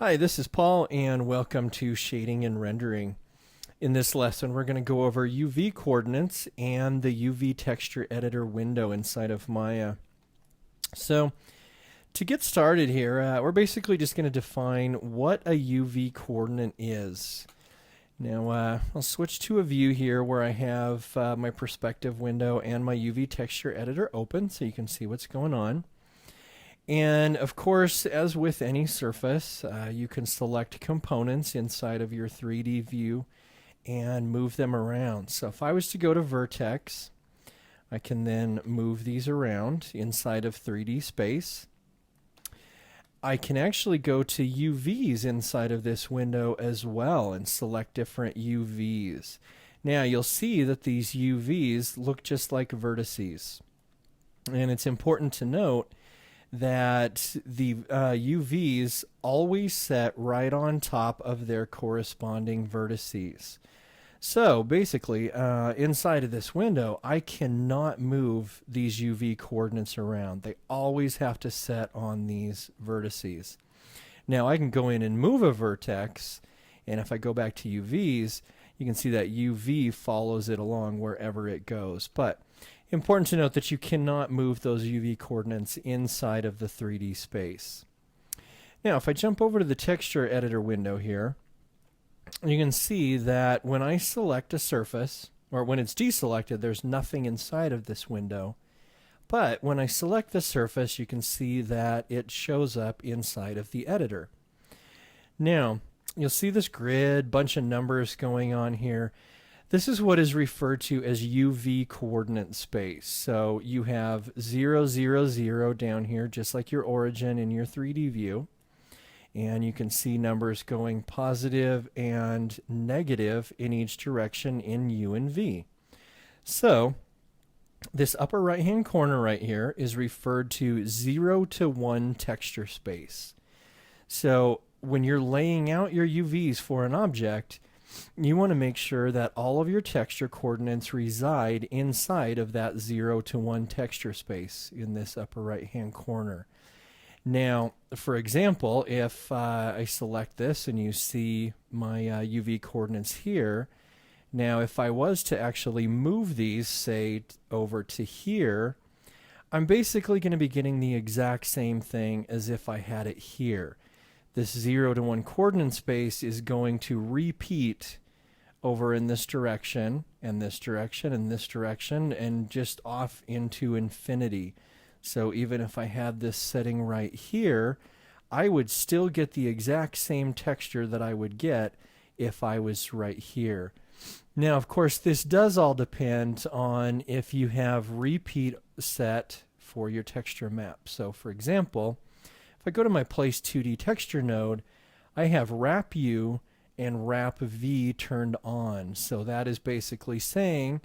Hi, this is Paul, and welcome to Shading and Rendering. In this lesson, we're going to go over UV coordinates and the UV texture editor window inside of Maya. So, to get started here, we're basically just going to define what a UV coordinate is. Now, I'll switch to a view here where I have my perspective window and my UV texture editor open so you can see what's going on. And of course, as with any surface, you can select components inside of your 3D view and move them around. So if I was to go to vertex, I can then move these around inside of 3D space. I can actually go to UVs inside of this window as well and select different UVs. Now you'll see that these UVs look just like vertices. And it's important to note that the UVs always set right on top of their corresponding vertices. So basically, inside of this window, I cannot move these UV coordinates around. They always have to set on these vertices. Now I can go in and move a vertex, and if I go back to UVs, you can see that UV follows it along wherever it goes. But important to note that you cannot move those UV coordinates inside of the 3D space. Now, if I jump over to the texture editor window here, you can see that when I select a surface, or when it's deselected, there's nothing inside of this window. But when I select the surface, you can see that it shows up inside of the editor. Now, you'll see this grid, bunch of numbers going on here. This is what is referred to as UV coordinate space. So you have 0, 0, 0 down here, just like your origin in your 3D view. And you can see numbers going positive and negative in each direction in U and V. So this upper right-hand corner right here is referred to 0 to 1 texture space. So when you're laying out your UVs for an object, you want to make sure that all of your texture coordinates reside inside of that 0 to 1 texture space in this upper right hand corner. Now, for example, if I select this and you see my UV coordinates here, now if I was to actually move these, say, over to here, I'm basically going to be getting the exact same thing as if I had it here. This 0 to 1 coordinate space is going to repeat over in this direction, and this direction, and this direction, and just off into infinity. So even if I had this setting right here, I would still get the exact same texture that I would get if I was right here. Now, of course, this does all depend on if you have repeat set for your texture map. So for example, if I go to my Place 2D texture node, I have Wrap U and Wrap V turned on. So that is basically saying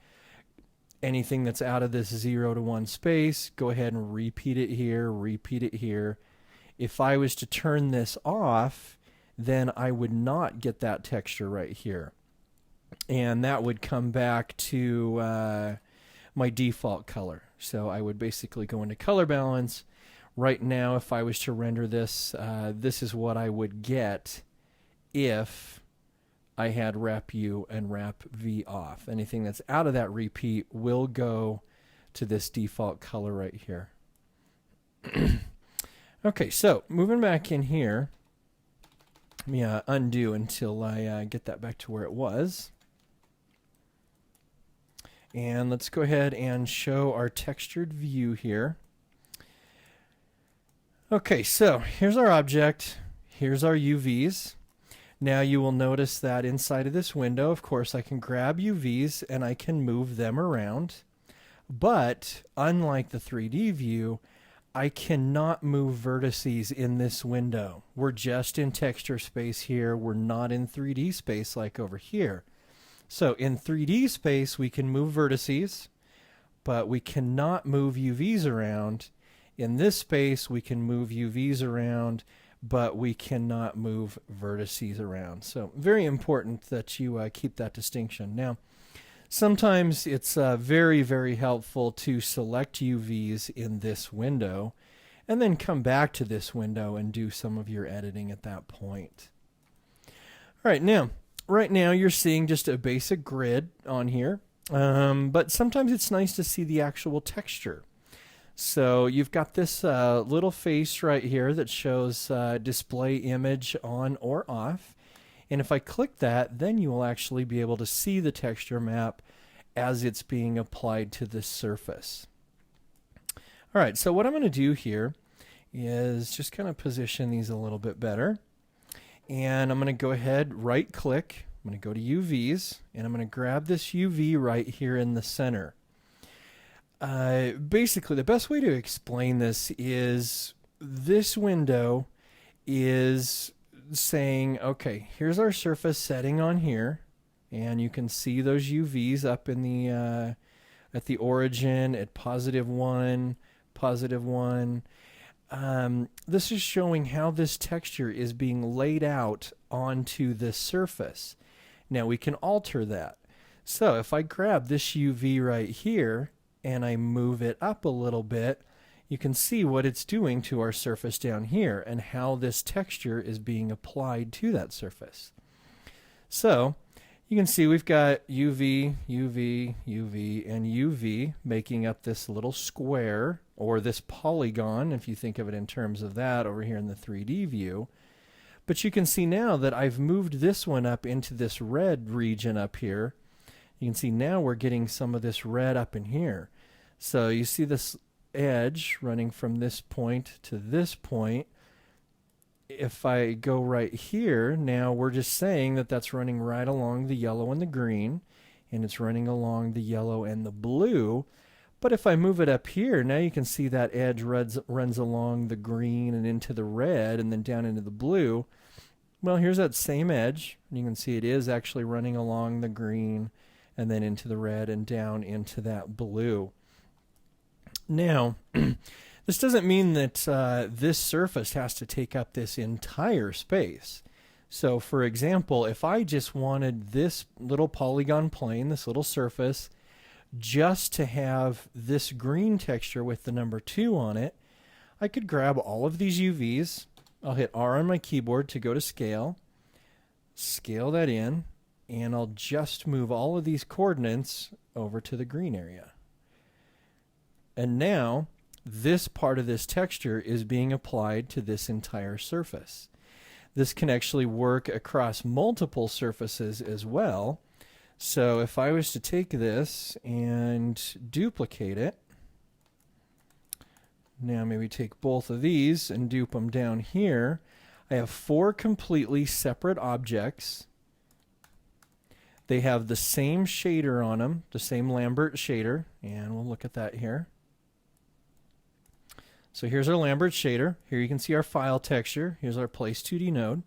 anything that's out of this 0 to 1 space, go ahead and repeat it here, repeat it here. If I was to turn this off, then I would not get that texture right here. And that would come back to my default color. So I would basically go into color balance. Right now, if I was to render this, this is what I would get if I had Wrap U and Wrap V off. Anything that's out of that repeat will go to this default color right here. Okay, so moving back in here, let me undo until I get that back to where it was. And let's go ahead and show our textured view here. Okay, so here's our object, here's our UVs. Now you will notice that inside of this window, of course, I can grab UVs and I can move them around. But unlike the 3D view, I cannot move vertices in this window. We're just in texture space here. We're not in 3D space like over here. So in 3D space, we can move vertices, but we cannot move UVs around. In this space, we can move UVs around, but we cannot move vertices around. So very important that you keep that distinction. Now, sometimes it's very, very helpful to select UVs in this window and then come back to this window and do some of your editing at that point. All right, now, right now you're seeing just a basic grid on here, but sometimes it's nice to see the actual texture. So you've got this little face right here that shows display image on or off. And if I click that, then you will actually be able to see the texture map as it's being applied to this surface. All right, so what I'm going to do here is just kind of position these a little bit better. And I'm going to go ahead, right click. I'm going to go to UVs, and I'm going to grab this UV right here in the center. Basically, the best way to explain this is this window is saying, okay, here's our surface setting on here, and you can see those UVs up in the at the origin at +1, +1. This is showing how this texture is being laid out onto this surface. Now we can alter that. So if I grab this UV right here and I move it up a little bit, you can see what it's doing to our surface down here and how this texture is being applied to that surface. So you can see we've got UV, UV, UV, and UV making up this little square, or this polygon, if you think of it in terms of that over here in the 3D view. But you can see now that I've moved this one up into this red region up here. You can see now we're getting some of this red up in here. So you see this edge running from this point to this point. If I go right here, now we're just saying that that's running right along the yellow and the green, and it's running along the yellow and the blue. But if I move it up here, now you can see that edge runs along the green and into the red and then down into the blue. Well, here's that same edge, and you can see it is actually running along the green and then into the red and down into that blue. Now, this doesn't mean that this surface has to take up this entire space. So, for example, if I just wanted this little polygon plane, this little surface, just to have this green texture with the number 2 on it, I could grab all of these UVs. I'll hit R on my keyboard to go to scale, scale that in, and I'll just move all of these coordinates over to the green area. And now this part of this texture is being applied to this entire surface. This can actually work across multiple surfaces as well. So if I was to take this and duplicate it, now maybe take both of these and dupe them down here, I have 4 completely separate objects. They have the same shader on them, the same Lambert shader, and we'll look at that here. So here's our Lambert shader. Here you can see our file texture. Here's our Place 2D node.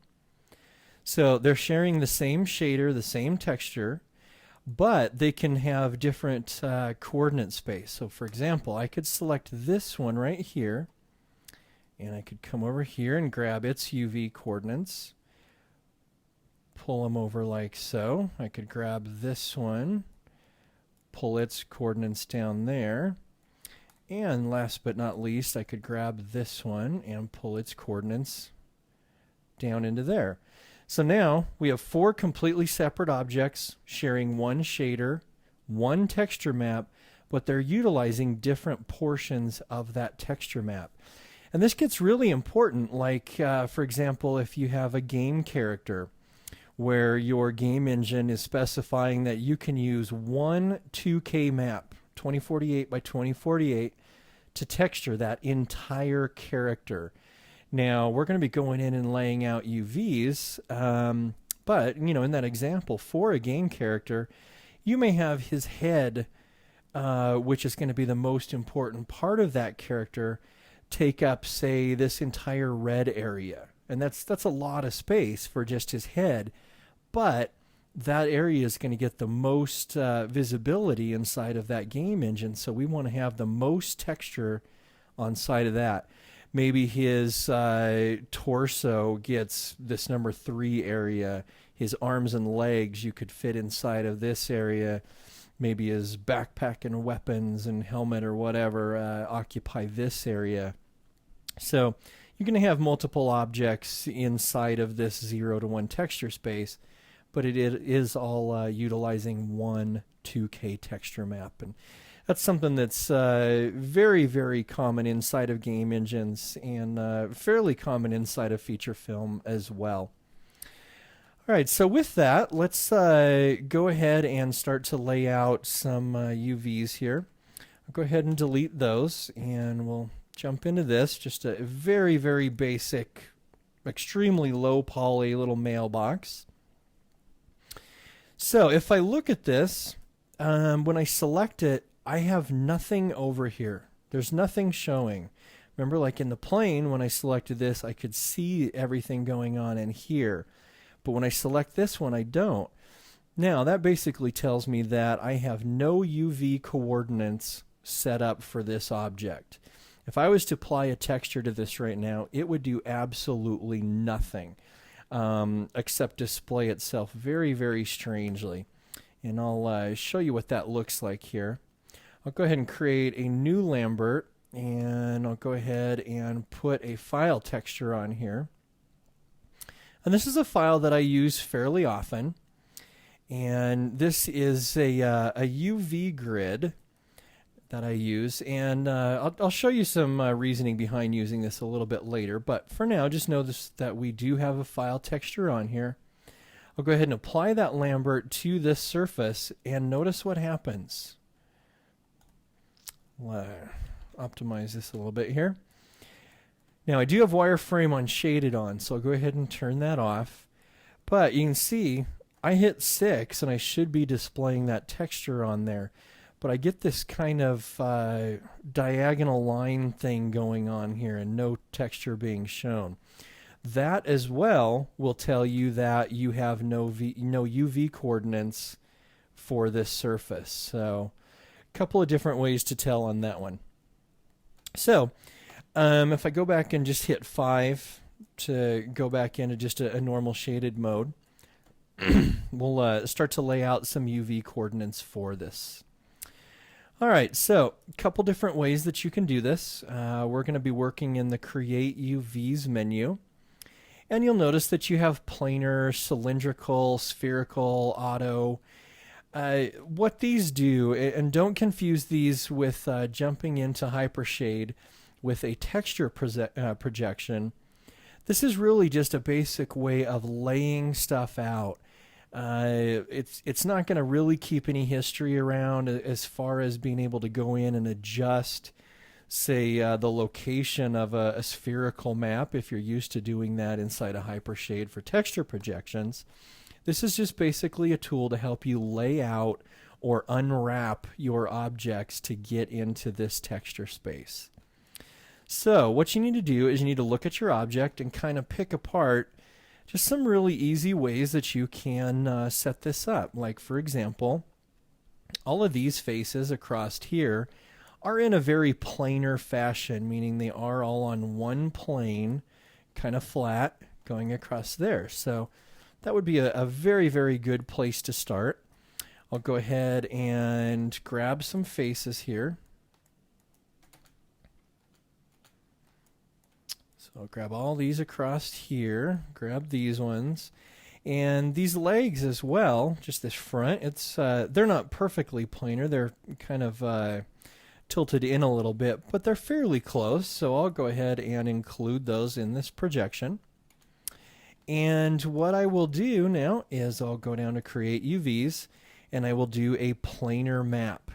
So they're sharing the same shader, the same texture, but they can have different coordinate space. So for example, I could select this one right here, and I could come over here and grab its UV coordinates, pull them over like so. I could grab this one, pull its coordinates down there. And last but not least, I could grab this one and pull its coordinates down into there. So now we have 4 completely separate objects sharing one shader, one texture map, but they're utilizing different portions of that texture map. And this gets really important, like for example, if you have a game character where your game engine is specifying that you can use one 2K map, 2048 by 2048, to texture that entire character. Now, we're going to be going in and laying out UVs, but, you know, in that example, for a game character, you may have his head, which is going to be the most important part of that character, take up, say, this entire red area. And that's a lot of space for just his head, but that area is going to get the most visibility inside of that game engine, so we want to have the most texture on side of that. Maybe his torso gets this number 3 area. His arms and legs you could fit inside of this area. Maybe his backpack and weapons and helmet or whatever occupy this area. So you're going to have multiple objects inside of this 0 to 1 texture space, but it is all utilizing one 2K texture map. And that's something that's very, very common inside of game engines and fairly common inside of feature film as well. All right, so with that, let's go ahead and start to lay out some UVs here. I'll go ahead and delete those, and we'll jump into this. Just a very, very basic, extremely low poly little mailbox. So if I look at this, when I select it, I have nothing over here. There's nothing showing. Remember, like in the plane, when I selected this, I could see everything going on in here. But when I select this one, I don't. Now, that basically tells me that I have no UV coordinates set up for this object. If I was to apply a texture to this right now, it would do absolutely nothing except display itself very, very strangely. And I'll show you what that looks like here. I'll go ahead and create a new Lambert, and I'll go ahead and put a file texture on here. And this is a file that I use fairly often. And this is a UV grid that I use. And I'll show you some reasoning behind using this a little bit later. But for now, just notice that we do have a file texture on here. I'll go ahead and apply that Lambert to this surface, and notice what happens. Optimize this a little bit here. Now I do have wireframe unshaded on, so I'll go ahead and turn that off. But you can see I hit 6 and I should be displaying that texture on there. But I get this kind of diagonal line thing going on here and no texture being shown. That as well will tell you that you have no UV coordinates for this surface. So a couple of different ways to tell on that one. So if I go back and just hit 5 to go back into just a normal shaded mode, we'll start to lay out some UV coordinates for this. All right, so a couple different ways that you can do this. We're going to be working in the Create UVs menu. And you'll notice that you have planar, cylindrical, spherical, auto. What these do, and don't confuse these with jumping into Hypershade with a texture projection. This is really just a basic way of laying stuff out. It's not going to really keep any history around as far as being able to go in and adjust, say, the location of a spherical map if you're used to doing that inside a Hypershade for texture projections. This is just basically a tool to help you lay out or unwrap your objects to get into this texture space. So what you need to do is you need to look at your object and kind of pick apart just some really easy ways that you can set this up. Like, for example, all of these faces across here are in a very planar fashion, meaning they are all on one plane, kind of flat, going across there. So that would be a very, very good place to start. I'll go ahead and grab some faces here. So I'll grab all these across here, grab these ones, and these legs as well, just this front. It's they're not perfectly planar. They're kind of tilted in a little bit, but they're fairly close. So I'll go ahead and include those in this projection. And what I will do now is I'll go down to Create UVs, and I will do a planar map.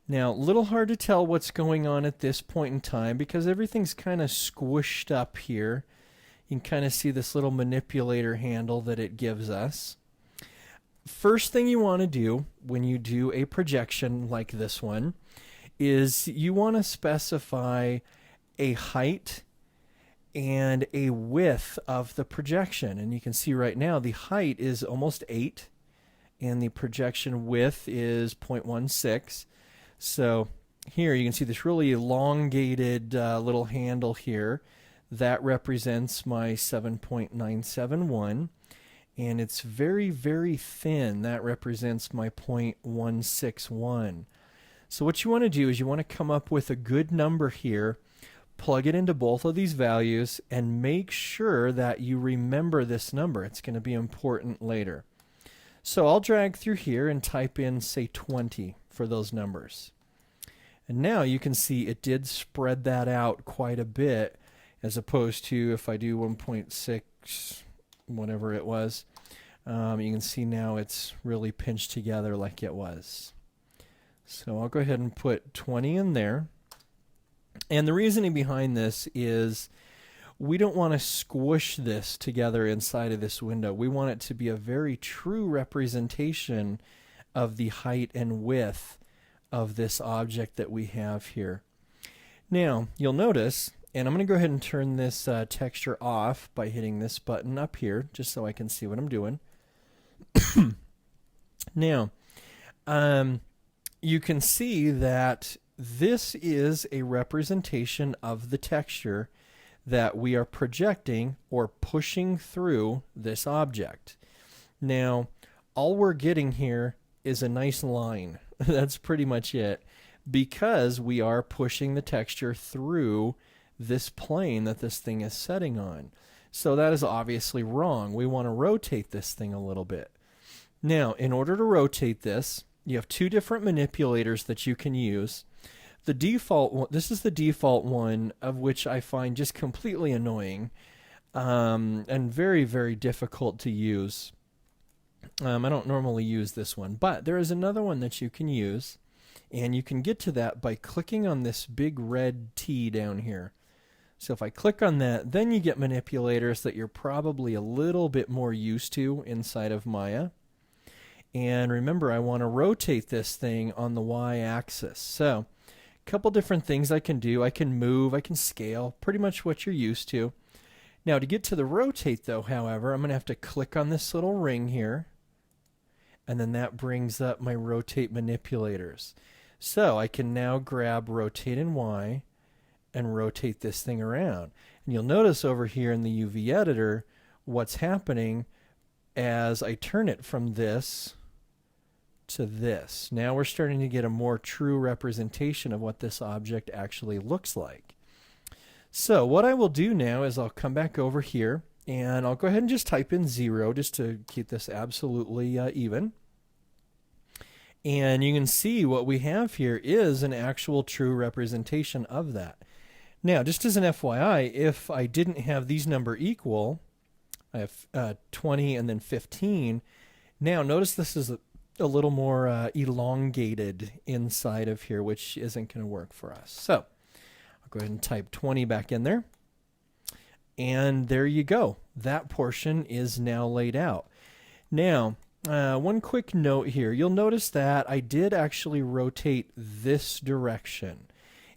Now, a little hard to tell what's going on at this point in time because everything's kind of squished up here. You can kind of see this little manipulator handle that it gives us. First thing you want to do when you do a projection like this one is you want to specify a height and a width of the projection. And you can see right now the height is almost 8 and the projection width is 0.16. So here you can see this really elongated little handle here. That represents my 7.971. And it's very, very thin. That represents my 0.161. So what you want to do is you want to come up with a good number here. plug it into both of these values, and make sure that you remember this number. It's going to be important later. So I'll drag through here and type in, say, 20 for those numbers. And now you can see it did spread that out quite a bit, as opposed to if I do 1.6, whatever it was, you can see now it's really pinched together like it was. So I'll go ahead and put 20 in there. And the reasoning behind this is we don't want to squish this together inside of this window. We want it to be a very true representation of the height and width of this object that we have here. Now, you'll notice, and I'm going to go ahead and turn this texture off by hitting this button up here, just so I can see what I'm doing. Now, you can see that this is a representation of the texture that we are projecting or pushing through this object. Now, all we're getting here is a nice line. That's pretty much it, because we are pushing the texture through this plane that this thing is setting on. So that is obviously wrong. We want to rotate this thing a little bit. Now, in order to rotate this, you have two different manipulators that you can use. The default one, this is the default one, of which I find just completely annoying and very, very difficult to use. I don't normally use this one, but there is another one that you can use, and you can get to that by clicking on this big red T down here. So if I click on that, then you get manipulators that you're probably a little bit more used to inside of Maya. And remember, I want to rotate this thing on the y-axis. So a couple different things I can do. I can move, I can scale, pretty much what you're used to. Now to get to the rotate though, however, I'm going to have to click on this little ring here, and then that brings up my rotate manipulators. So I can now grab rotate and Y and rotate this thing around. And you'll notice over here in the UV editor what's happening as I turn it from this to this. Now we're starting to get a more true representation of what this object actually looks like. So what I will do now is I'll come back over here and I'll go ahead and just type in 0 just to keep this absolutely even. And you can see what we have here is an actual true representation of that. Now, just as an FYI, if I didn't have these number equal, I have 20 and then 15. Now, notice this is a little more elongated inside of here, which isn't going to work for us. So I'll go ahead and type 20 back in there. And there you go. That portion is now laid out. Now, one quick note here. You'll notice that I did actually rotate this direction.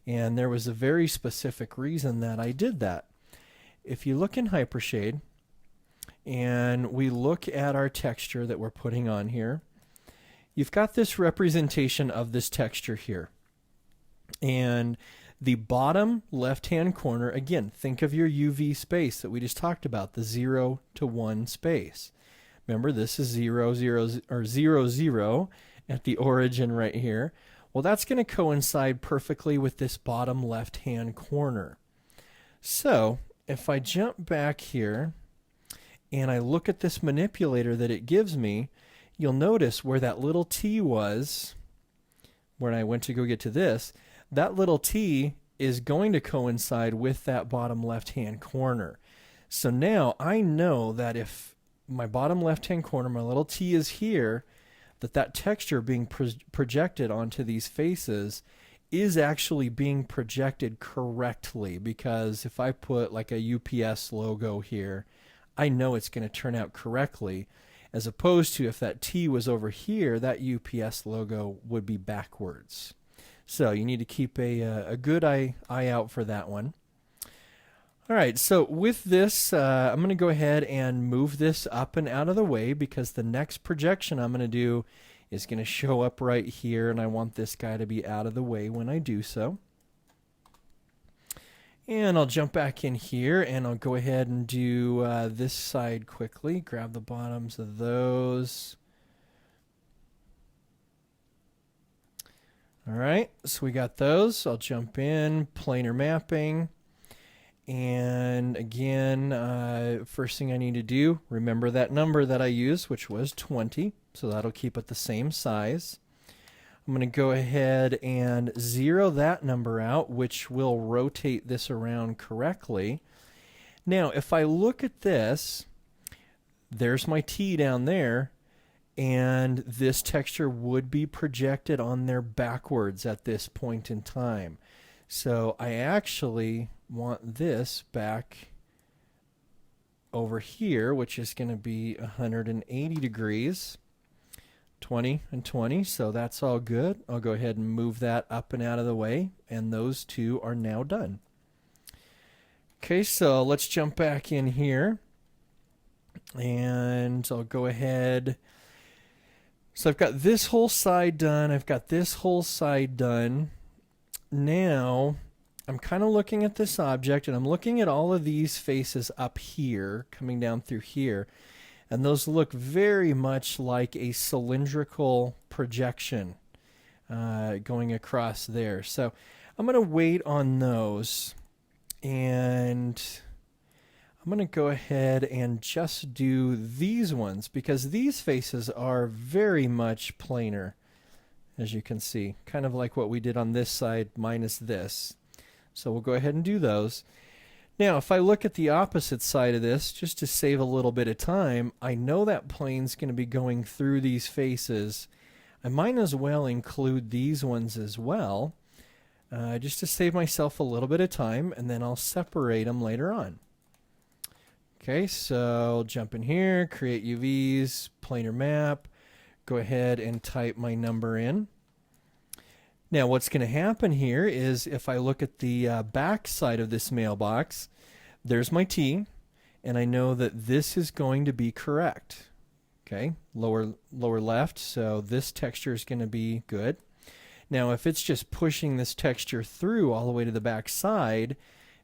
And there was a very specific reason that I did that. If you look in Hypershade, and we look at our texture that we're putting on here, you've got this representation of this texture here. And the bottom left-hand corner, again, think of your UV space that we just talked about, the 0 to 1 space. Remember, this is 0, 0, or 0, 0 at the origin right here. Well, that's going to coincide perfectly with this bottom left-hand corner. So, if I jump back here and I look at this manipulator that it gives me, you'll notice where that little T was, when I went to go get to this, that little T is going to coincide with that bottom left-hand corner. So now I know that if my bottom left-hand corner, my little T is here, that texture being projected onto these faces is actually being projected correctly, because if I put like a UPS logo here, I know it's going to turn out correctly, as opposed to if that T was over here, that UPS logo would be backwards. So you need to keep a good eye out for that one. All right, so with this, I'm going to go ahead and move this up and out of the way, because the next projection I'm going to do is going to show up right here, and I want this guy to be out of the way when I do so. And I'll jump back in here, and I'll go ahead and do this side quickly, grab the bottoms of those. All right, so we got those. I'll jump in, planar mapping. And again, first thing I need to do, remember that number that I used, which was 20. So that'll keep it the same size. I'm going to go ahead and 0 that number out, which will rotate this around correctly. Now, if I look at this, there's my T down there, and this texture would be projected on there backwards at this point in time. So I actually want this back over here, which is going to be 180 degrees. 20 and 20, so that's all good. I'll go ahead and move that up and out of the way, and those two are now done. Okay, so let's jump back in here, and I'll go ahead. So I've got this whole side done. I've got this whole side done. Now, I'm kind of looking at this object, and I'm looking at all of these faces up here, coming down through here. And those look very much like a cylindrical projection going across there. So I'm going to wait on those, and I'm going to go ahead and just do these ones because these faces are very much planar, as you can see, kind of like what we did on this side minus this. So we'll go ahead and do those. Now, if I look at the opposite side of this, just to save a little bit of time, I know that plane's going to be going through these faces. I might as well include these ones as well, just to save myself a little bit of time, and then I'll separate them later on. Okay, so I'll jump in here, create UVs, planar map, go ahead and type my number in. Now what's going to happen here is if I look at the back side of this mailbox, there's my T, and I know that this is going to be correct. Okay, lower left, so this texture is going to be good. Now if it's just pushing this texture through all the way to the back side,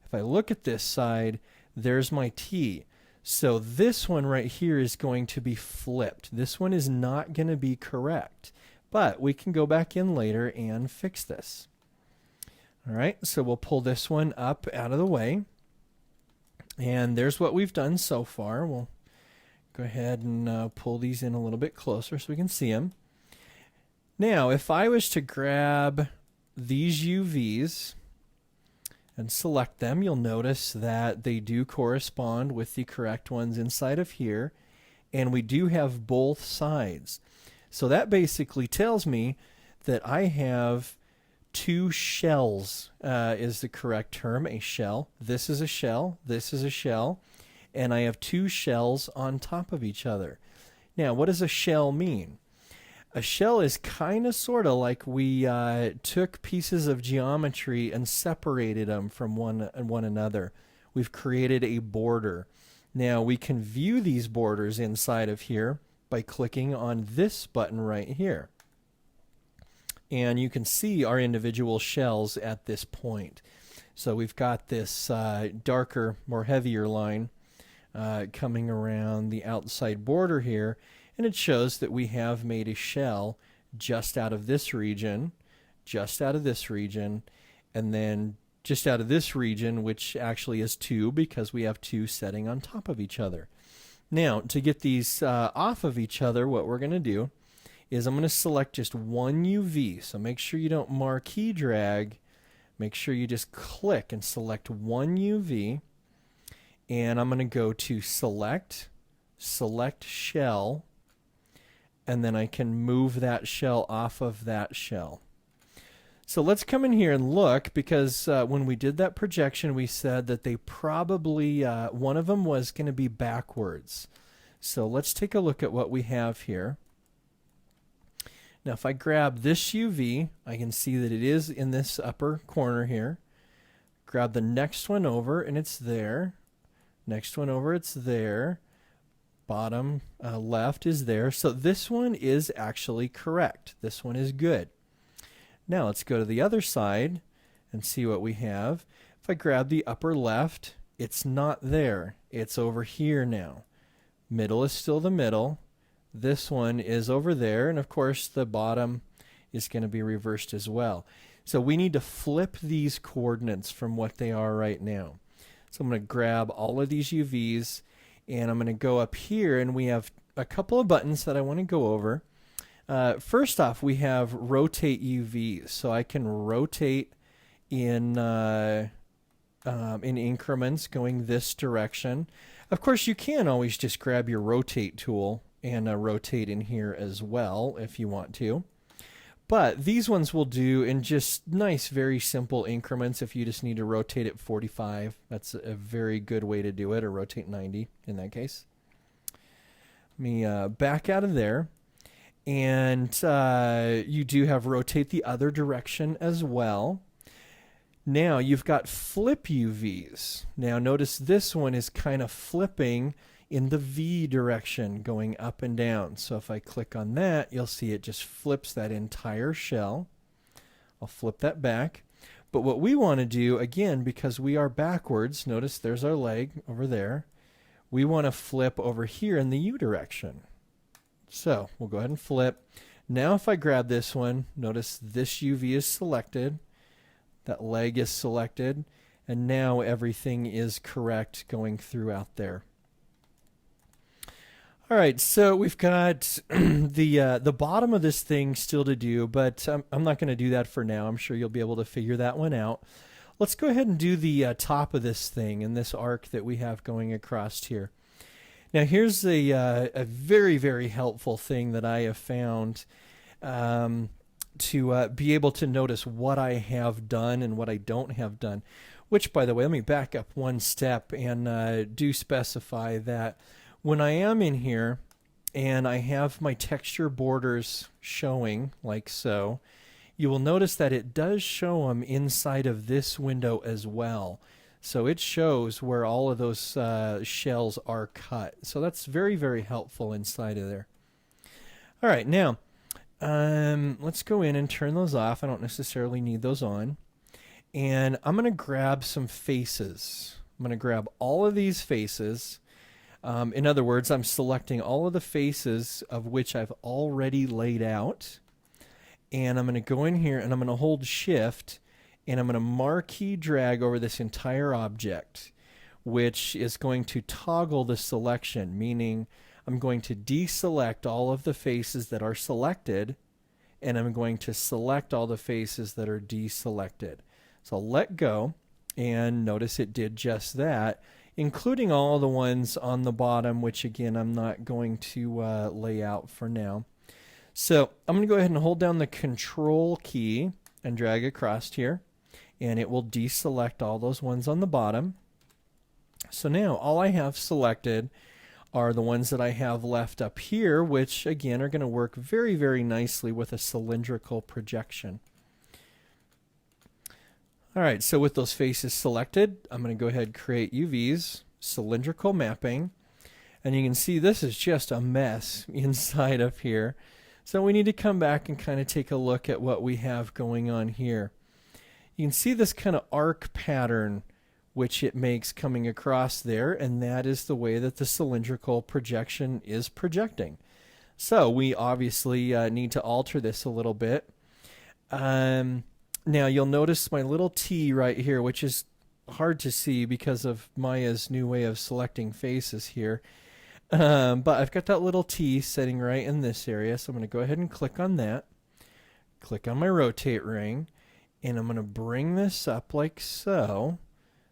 if I look at this side, there's my T. So this one right here is going to be flipped. This one is not going to be correct. But we can go back in later and fix this. All right, so we'll pull this one up out of the way. And there's what we've done so far. We'll go ahead and pull these in a little bit closer so we can see them. Now, if I was to grab these UVs and select them, you'll notice that they do correspond with the correct ones inside of here. And we do have both sides. So that basically tells me that I have two shells is the correct term, a shell. This is a shell, this is a shell, and I have two shells on top of each other. Now, what does a shell mean? A shell is kind of sort of like we took pieces of geometry and separated them from one another. We've created a border. Now, we can view these borders inside of here by clicking on this button right here. And you can see our individual shells at this point. So we've got this darker, more heavier line coming around the outside border here, and it shows that we have made a shell just out of this region, just out of this region, and then just out of this region, which actually is two because we have two setting on top of each other. Now, to get these off of each other, what we're going to do is I'm going to select just one UV. So make sure you don't marquee drag. Make sure you just click and select one UV. And I'm going to go to Select, Select Shell, and then I can move that shell off of that shell. So let's come in here and look, because when we did that projection, we said that they probably, one of them was going to be backwards. So let's take a look at what we have here. Now if I grab this UV, I can see that it is in this upper corner here. Grab the next one over, and it's there. Next one over, it's there. Bottom left is there. So this one is actually correct. This one is good. Now let's go to the other side and see what we have. If I grab the upper left, it's not there. It's over here now. Middle is still the middle. This one is over there, and of course the bottom is going to be reversed as well. So we need to flip these coordinates from what they are right now. So I'm going to grab all of these UVs, and I'm going to go up here, and we have a couple of buttons that I want to go over. First off, we have rotate UVs, so I can rotate in increments going this direction. Of course, you can always just grab your rotate tool and rotate in here as well if you want to. But these ones will do in just nice, very simple increments. If you just need to rotate it 45, that's a very good way to do it, or rotate 90 in that case. Let me back out of there. And you do have rotate the other direction as well. Now you've got flip UVs. Now notice this one is kind of flipping in the V direction, going up and down. So if I click on that, you'll see it just flips that entire shell. I'll flip that back. But what we want to do, again, because we are backwards, notice there's our leg over there. We want to flip over here in the U direction. So we'll go ahead and flip. Now if I grab this one, notice this UV is selected. That leg is selected. And now everything is correct going throughout there. All right, so we've got the bottom of this thing still to do, but I'm not going to do that for now. I'm sure you'll be able to figure that one out. Let's go ahead and do the top of this thing and this arc that we have going across here. Now here's a very, very helpful thing that I have found to be able to notice what I have done and what I don't have done. Which, by the way, let me back up one step and do specify that when I am in here and I have my texture borders showing like so, you will notice that it does show them inside of this window as well. So it shows where all of those shells are cut. So that's very, very helpful inside of there. All right, now let's go in and turn those off. I don't necessarily need those on. And I'm going to grab some faces. I'm going to grab all of these faces. In other words, I'm selecting all of the faces of which I've already laid out. And I'm going to go in here and I'm going to hold Shift and I'm going to marquee drag over this entire object, which is going to toggle the selection, meaning I'm going to deselect all of the faces that are selected and I'm going to select all the faces that are deselected. So I'll let go and notice it did just that, including all the ones on the bottom, which again I'm not going to lay out for now. So I'm going to go ahead and hold down the Control key and drag across here, and it will deselect all those ones on the bottom. So now all I have selected are the ones that I have left up here, which again are going to work very, very nicely with a cylindrical projection. All right, so with those faces selected, I'm going to go ahead and create UVs, cylindrical mapping, and you can see this is just a mess inside of here. So we need to come back and kind of take a look at what we have going on here. You can see this kind of arc pattern which it makes coming across there, and that is the way that the cylindrical projection is projecting. So we obviously need to alter this a little bit. Now you'll notice my little T right here, which is hard to see because of Maya's new way of selecting faces here. But I've got that little T sitting right in this area, so I'm going to go ahead and click on that. Click on my rotate ring, and I'm going to bring this up like so,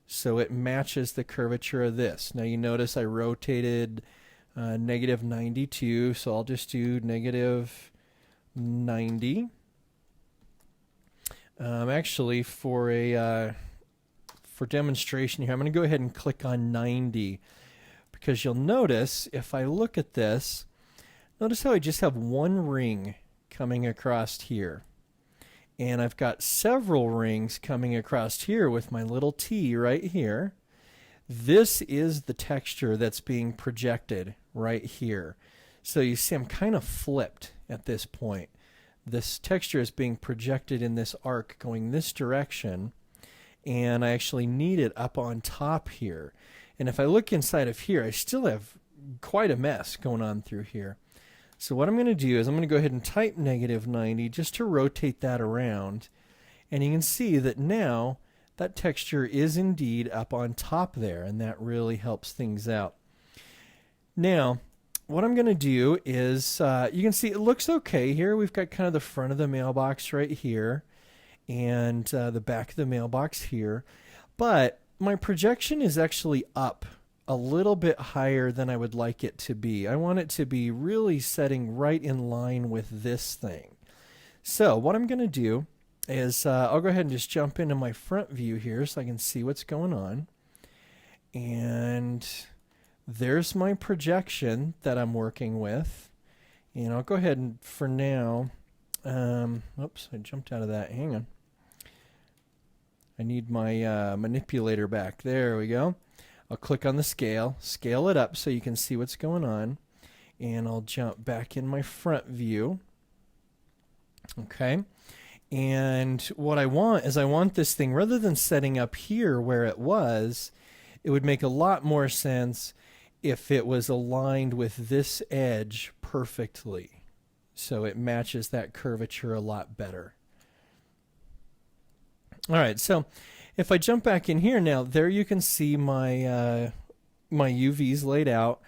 so it matches the curvature of this. Now you notice I rotated negative 92, so I'll just do negative 90. Actually, for demonstration here, I'm going to go ahead and click on 90, because you'll notice if I look at this, notice how I just have one ring coming across here, and I've got several rings coming across here with my little T right here. This is the texture that's being projected right here. So you see I'm kind of flipped at this point. This texture is being projected in this arc going this direction, and I actually need it up on top here. And if I look inside of here, I still have quite a mess going on through here. So what I'm going to do is I'm going to go ahead and type negative 90 just to rotate that around. And you can see that now that texture is indeed up on top there, and that really helps things out. Now, what I'm going to do is, you can see it looks okay here. We've got kind of the front of the mailbox right here, and the back of the mailbox here. But my projection is actually up a little bit higher than I would like it to be. I want it to be really setting right in line with this thing. So what I'm going to do is I'll go ahead and just jump into my front view here so I can see what's going on. And there's my projection that I'm working with. And I'll go ahead and, for now, oops, I jumped out of that. Hang on. I need my manipulator back. There we go. I'll click on the scale, scale it up so you can see what's going on. And I'll jump back in my front view. Okay. And what I want is I want this thing, rather than setting up here where it was, it would make a lot more sense if it was aligned with this edge perfectly. So it matches that curvature a lot better. All right, so if I jump back in here now, there you can see my my UVs laid out.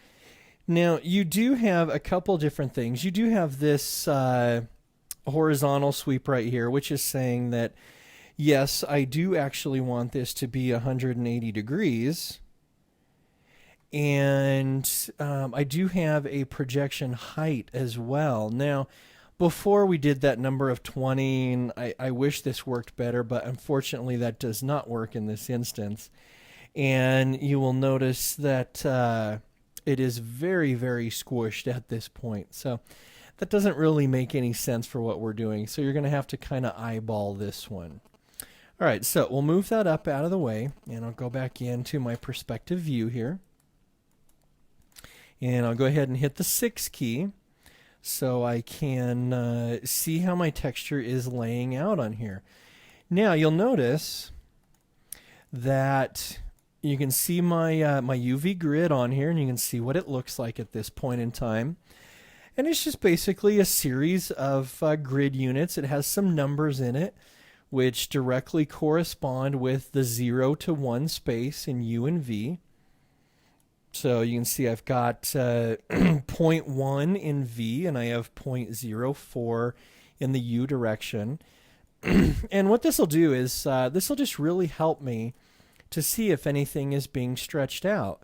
Now, you do have a couple different things. You do have this horizontal sweep right here, which is saying that, yes, I do actually want this to be 180 degrees. And I do have a projection height as well. Now, before we did that number of 20, and I wish this worked better, but unfortunately that does not work in this instance. And you will notice that it is very, very squished at this point. So that doesn't really make any sense for what we're doing. So you're going to have to kind of eyeball this one. All right, so we'll move that up out of the way, and I'll go back into my perspective view here. And I'll go ahead and hit the 6 key so I can see how my texture is laying out on here. Now you'll notice that you can see my my UV grid on here, and you can see what it looks like at this point in time. And it's just basically a series of grid units. It has some numbers in it which directly correspond with the 0 to 1 space in U and V. So you can see I've got 0.1 in V, and I have 0.04 in the U direction. And what this will do is this will just really help me to see if anything is being stretched out.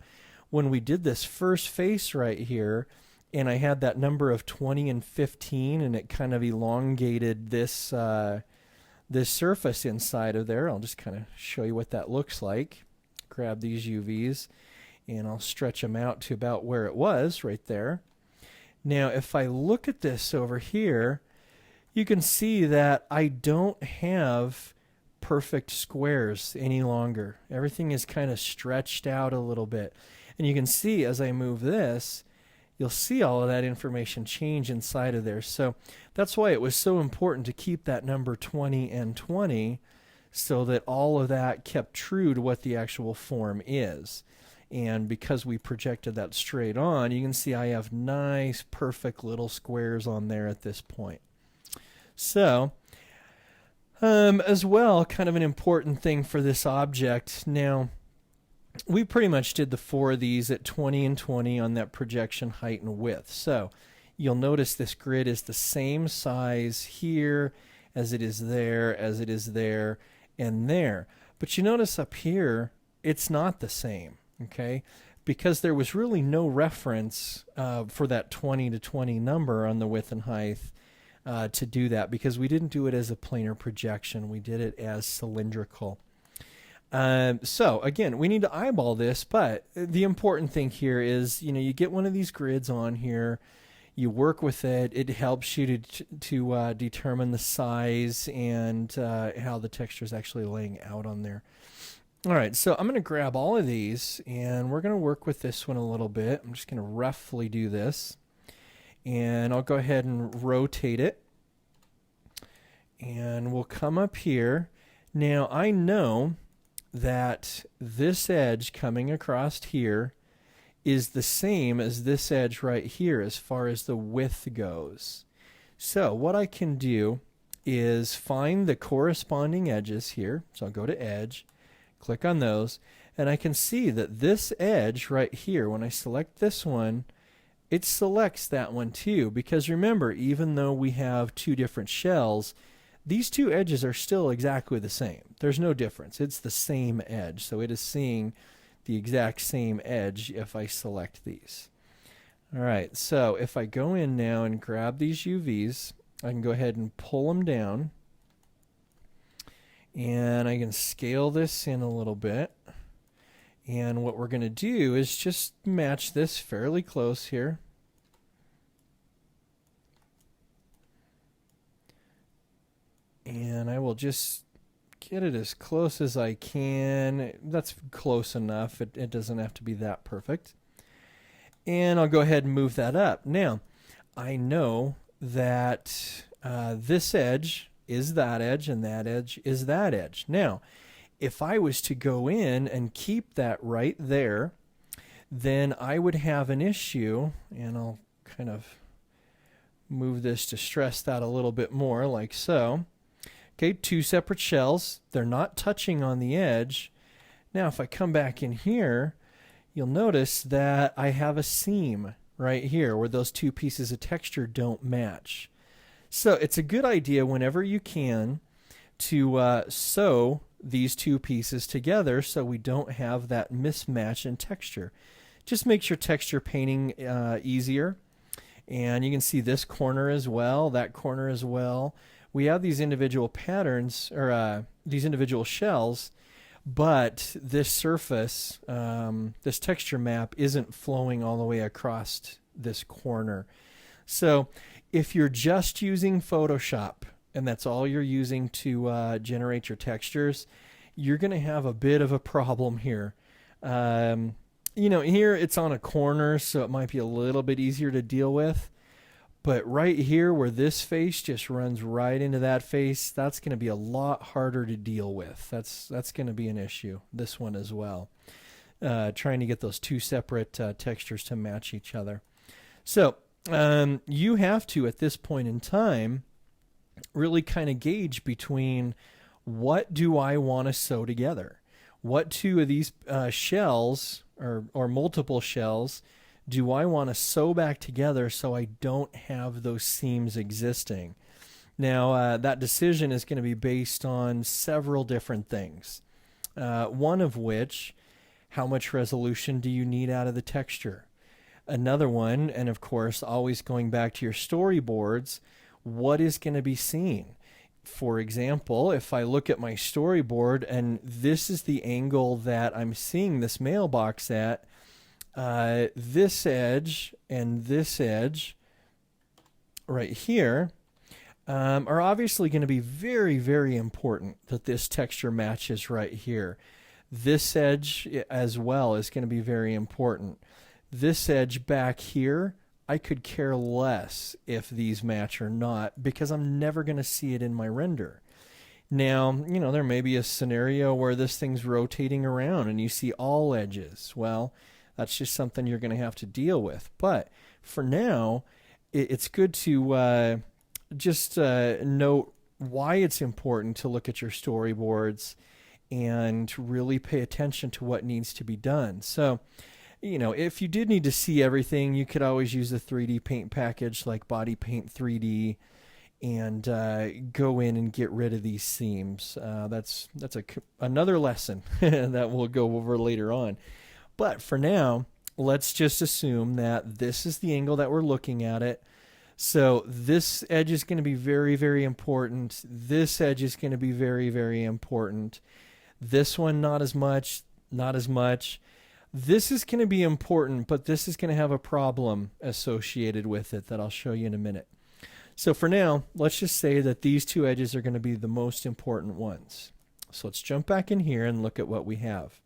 When we did this first face right here, and I had that number of 20 and 15, and it kind of elongated this this surface inside of there. I'll just kind of show you what that looks like. Grab these UVs, and I'll stretch them out to about where it was right there. Now, if I look at this over here, you can see that I don't have perfect squares any longer. Everything is kind of stretched out a little bit. And you can see as I move this, you'll see all of that information change inside of there. So that's why it was so important to keep that number 20 and 20 so that all of that kept true to what the actual form is. And because we projected that straight on, you can see I have nice, perfect little squares on there at this point. So, as well, kind of an important thing for this object. Now, we pretty much did the 4 of these at 20 and 20 on that projection height and width. So, you'll notice this grid is the same size here as it is there, and there. But you notice up here, it's not the same. Okay, because there was really no reference for that 20 to 20 number on the width and height to do that, because we didn't do it as a planar projection. We did it as cylindrical. So again, we need to eyeball this, but the important thing here is, you get one of these grids on here, you work with it, it helps you to determine the size and how the texture is actually laying out on there. All right, so I'm going to grab all of these, and we're going to work with this one a little bit. I'm just going to roughly do this, and I'll go ahead and rotate it, and we'll come up here. Now, I know that this edge coming across here is the same as this edge right here as far as the width goes. So what I can do is find the corresponding edges here. So I'll go to Edge, Click on those, and I can see that this edge right here, when I select this one, it selects that one too, because remember, even though we have two different shells, these two edges are still exactly the same. There's no difference. It's the same edge, so it is seeing the exact same edge if I select these. All right, so if I go in now and grab these UVs, I can go ahead and pull them down, and I can scale this in a little bit. And what we're going to do is just match this fairly close here. And I will just get it as close as I can. That's close enough. It doesn't have to be that perfect. And I'll go ahead and move that up. Now, I know that this edge is that edge and that edge is that edge. Now, if I was to go in and keep that right there, then I would have an issue, and I'll kind of move this to stress that a little bit more, like so. Okay, two separate shells. They're not touching on the edge. Now, if I come back in here, you'll notice that I have a seam right here where those two pieces of texture don't match. So it's a good idea whenever you can to sew these two pieces together so we don't have that mismatch in texture. Just makes your texture painting easier. And you can see this corner as well, that corner as well. We have these individual patterns, or these individual shells, but this surface, this texture map isn't flowing all the way across this corner. So if you're just using Photoshop, and that's all you're using to generate your textures, you're going to have a bit of a problem here. You know, here it's on a corner, so it might be a little bit easier to deal with. But right here where this face just runs right into that face, that's going to be a lot harder to deal with. That's going to be an issue, this one as well. Trying to get those two separate textures to match each other. So you have to, at this point in time, really kind of gauge between what do I want to sew together? What two of these shells or multiple shells do I want to sew back together so I don't have those seams existing? Now, that decision is going to be based on several different things. One of which, how much resolution do you need out of the texture? Another one, and of course, always going back to your storyboards, what is going to be seen? For example, if I look at my storyboard and this is the angle that I'm seeing this mailbox at, this edge and this edge right here are obviously going to be very, very important that this texture matches right here. This edge as well is going to be very important. This edge back here, I could care less if these match or not because I'm never going to see it in my render. Now, you know, there may be a scenario where this thing's rotating around and you see all edges. Well, that's just something you're going to have to deal with. But for now, it's good to just note why it's important to look at your storyboards and really pay attention to what needs to be done. So, you know, if you did need to see everything, you could always use a 3D paint package like Body Paint 3D and go in and get rid of these seams. That's another lesson that we'll go over later on. But for now, let's just assume that this is the angle that we're looking at it. So this edge is going to be very, very important. This edge is going to be very, very important. This one, not as much, not as much. This is going to be important, but this is going to have a problem associated with it that I'll show you in a minute. So for now, let's just say that these two edges are going to be the most important ones. So let's jump back in here and look at what we have.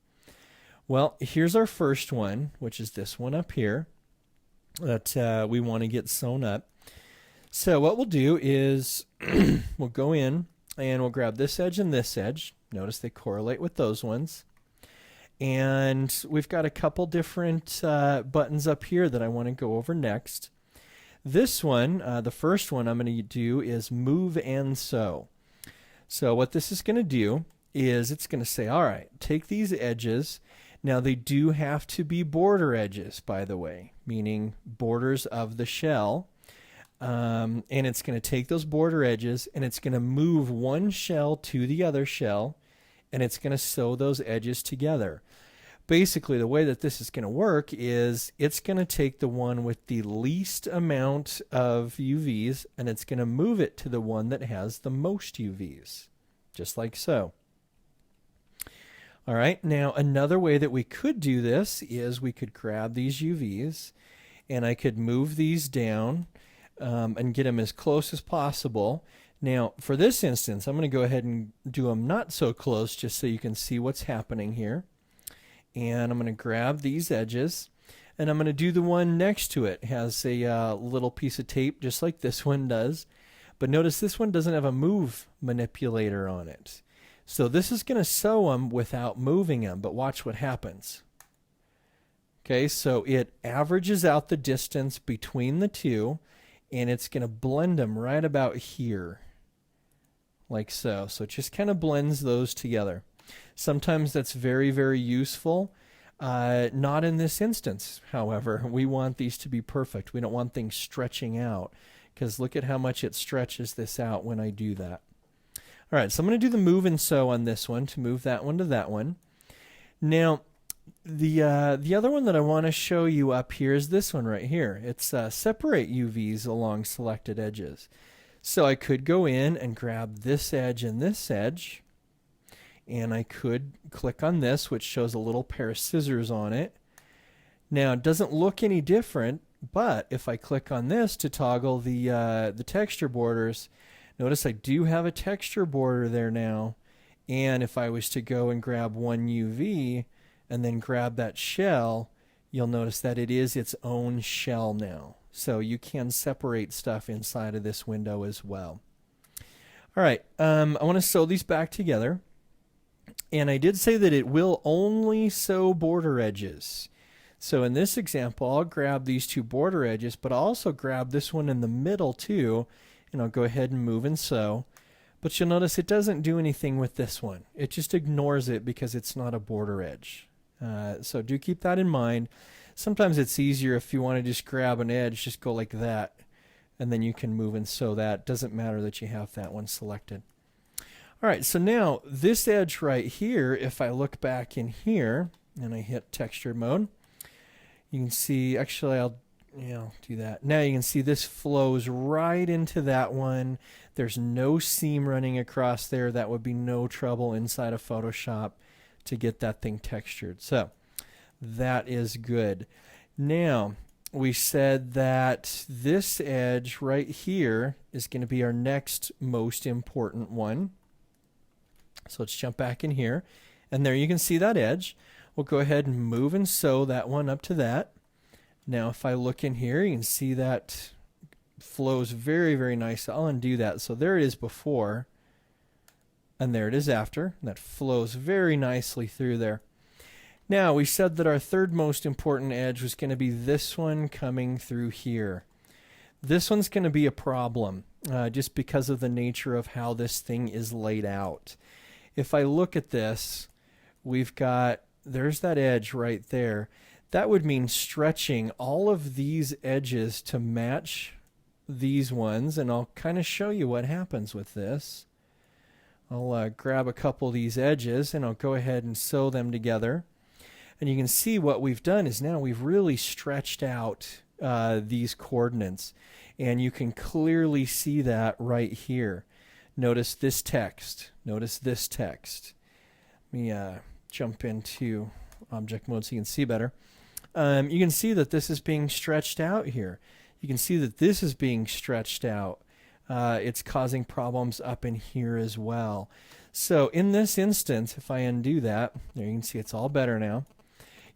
Well, here's our first one, which is this one up here that we want to get sewn up. So what we'll do is we'll go in and we'll grab this edge and this edge. Notice they correlate with those ones. And we've got a couple different buttons up here that I want to go over next. This one, the first one I'm going to do is move and sew. So what this is going to do is it's going to say, all right, take these edges. Now they do have to be border edges, by the way, meaning borders of the shell. And it's going to take those border edges and it's going to move one shell to the other shell, and it's going to sew those edges together. Basically, the way that this is going to work is it's going to take the one with the least amount of UVs and it's going to move it to the one that has the most UVs, just like so. All right, now another way that we could do this is we could grab these UVs and I could move these down and get them as close as possible. Now, for this instance, I'm going to go ahead and do them not so close just so you can see what's happening here. And I'm going to grab these edges and I'm going to do the one next to it. It has a little piece of tape just like this one does. But notice this one doesn't have a move manipulator on it. So this is going to sew them without moving them, but watch what happens. Okay, so it averages out the distance between the two and it's going to blend them right about here, like so. So it just kind of blends those together. Sometimes that's very, very useful. Not in this instance, however. We want these to be perfect. We don't want things stretching out, because look at how much it stretches this out when I do that. All right, so I'm going to do the move and sew on this one to move that one to that one. Now, the other one that I want to show you up here is this one right here. It's separate UVs along selected edges. So I could go in and grab this edge and this edge, and I could click on this, which shows a little pair of scissors on it. Now, it doesn't look any different, but if I click on this to toggle the texture borders, notice I do have a texture border there now. And if I was to go and grab one UV and then grab that shell, you'll notice that it is its own shell now. So you can separate stuff inside of this window as well. All right, I want to sew these back together. And I did say that it will only sew border edges. So in this example, I'll grab these two border edges, but I'll also grab this one in the middle too, and I'll go ahead and move and sew. But you'll notice it doesn't do anything with this one. It just ignores it because it's not a border edge. So do keep that in mind. Sometimes it's easier if you want to just grab an edge, just go like that, and then you can move and sew that. Doesn't matter that you have that one selected. All right, so now this edge right here, if I look back in here and I hit texture mode, you can see, actually I'll do that. Now you can see this flows right into that one. There's no seam running across there. That would be no trouble inside of Photoshop to get that thing textured. So that is good. Now, we said that this edge right here is going to be our next most important one. So let's jump back in here. And there you can see that edge. We'll go ahead and move and sew that one up to that. Now if I look in here, you can see that flows very, very nice. I'll undo that. So there it is before, and there it is after. That flows very nicely through there. Now we said that our third most important edge was going to be this one coming through here. This one's going to be a problem just because of the nature of how this thing is laid out. If I look at this, we've got, there's that edge right there. That would mean stretching all of these edges to match these ones, and I'll kind of show you what happens with this. I'll grab a couple of these edges and I'll go ahead and sew them together. And you can see what we've done is now we've really stretched out these coordinates, and you can clearly see that right here. Notice this text. Notice this text. Let me jump into object mode so you can see better. You can see that this is being stretched out here. You can see that this is being stretched out. It's causing problems up in here as well. So in this instance, if I undo that, there you can see it's all better now.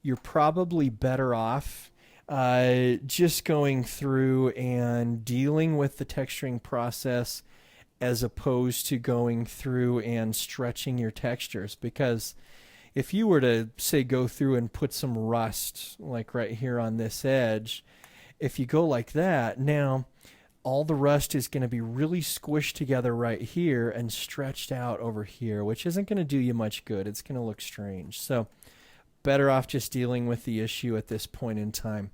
You're probably better off just going through and dealing with the texturing process as opposed to going through and stretching your textures, because if you were to, say, go through and put some rust, like right here on this edge, if you go like that, now all the rust is going to be really squished together right here and stretched out over here, which isn't going to do you much good. It's going to look strange. So better off just dealing with the issue at this point in time.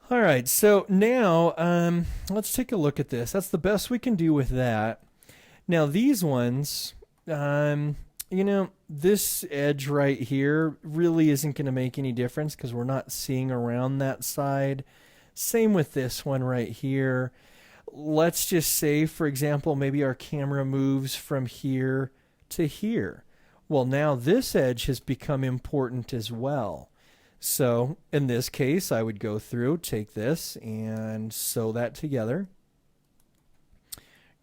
All right, so now let's take a look at this. That's the best we can do with that. Now these ones, you know, this edge right here really isn't going to make any difference because we're not seeing around that side. Same with this one right here. Let's just say, for example, maybe our camera moves from here to here. Well, now this edge has become important as well. So in this case, I would go through, take this, and sew that together.